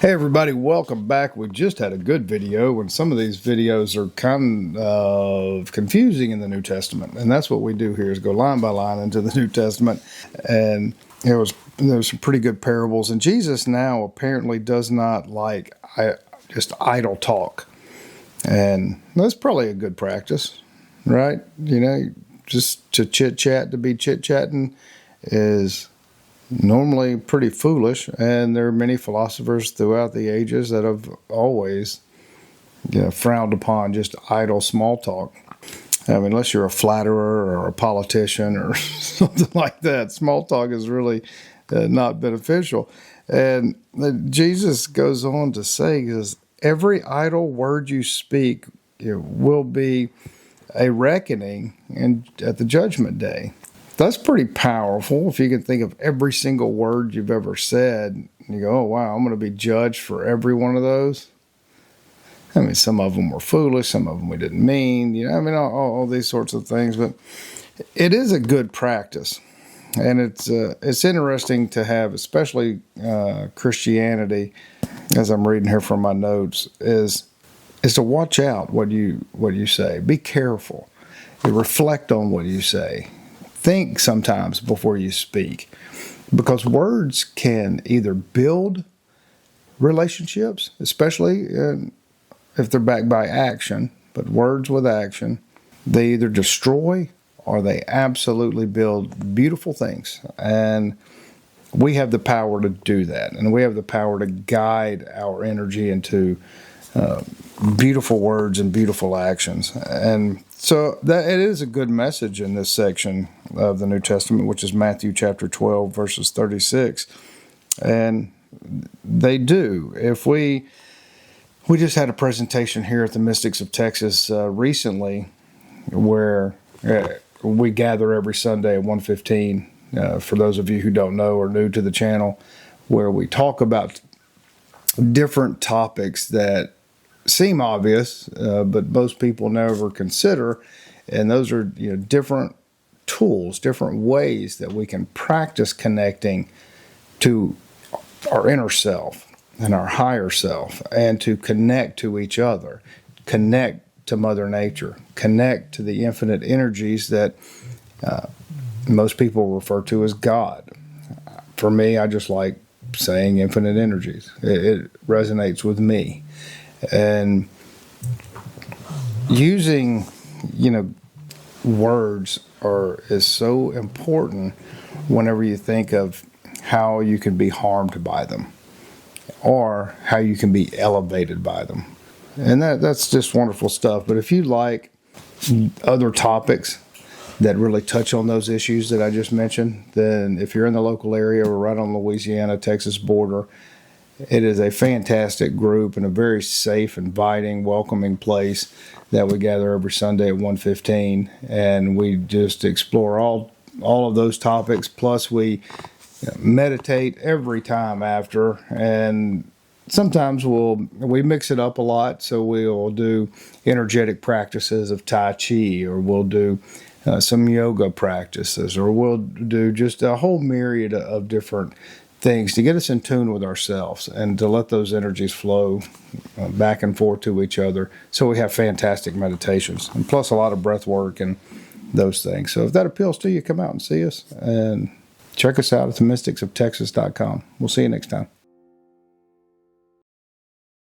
Hey everybody, welcome back. We just had a good video, and some of these videos are kind of confusing in the New Testament, and that's what we do here is go line by line into the New Testament. And there's some pretty good parables, and Jesus now apparently does not like just idle talk, and that's probably a good practice, right? Just to chit chat, to be chit chatting is normally pretty foolish, and there are many philosophers throughout the ages that have always frowned upon just idle small talk. I mean, unless you're a flatterer or a politician or something like that, small talk is really not beneficial. And Jesus goes on to say, every idle word you speak will be a reckoning at the judgment day. That's pretty powerful. If you can think of every single word you've ever said, and you go, oh, wow, I'm going to be judged for every one of those. I mean, some of them were foolish, some of them we didn't mean, all these sorts of things. But it is a good practice. And it's interesting to have, especially Christianity, as I'm reading here from my notes, is to watch out what you say. Be careful. You reflect on what you say. Think sometimes before you speak, because words can either build relationships, especially if they're backed by action, but words with action, they either destroy or they absolutely build beautiful things. And we have the power to do that, and we have the power to guide our energy into beautiful words and beautiful actions. And so that it is a good message in this section of the New Testament, which is Matthew chapter 12, verses 36. And they do. If we just had a presentation here at the Mystics of Texas recently, where we gather every Sunday at 1:15. For those of you who don't know or new to the channel, where we talk about different topics that seem obvious, but most people never consider, and those are different tools, different ways that we can practice connecting to our inner self and our higher self, and to connect to each other, connect to Mother Nature, connect to the infinite energies that most people refer to as God. For me, I just like saying infinite energies. It resonates with me. And using, words is so important whenever you think of how you can be harmed by them or how you can be elevated by them. And that's just wonderful stuff. But if you like other topics that really touch on those issues that I just mentioned, then if you're in the local area or right on the Louisiana-Texas border, it is a fantastic group and a very safe, inviting, welcoming place that we gather every Sunday at 1:15, and we just explore all of those topics. Plus, we meditate every time after, and sometimes we mix it up a lot. So we'll do energetic practices of Tai Chi, or we'll do some yoga practices, or we'll do just a whole myriad of different things to get us in tune with ourselves and to let those energies flow back and forth to each other. So we have fantastic meditations, and plus a lot of breath work and those things. So if that appeals to you, come out and see us and check us out at themysticsoftexas.com. We'll see you next time.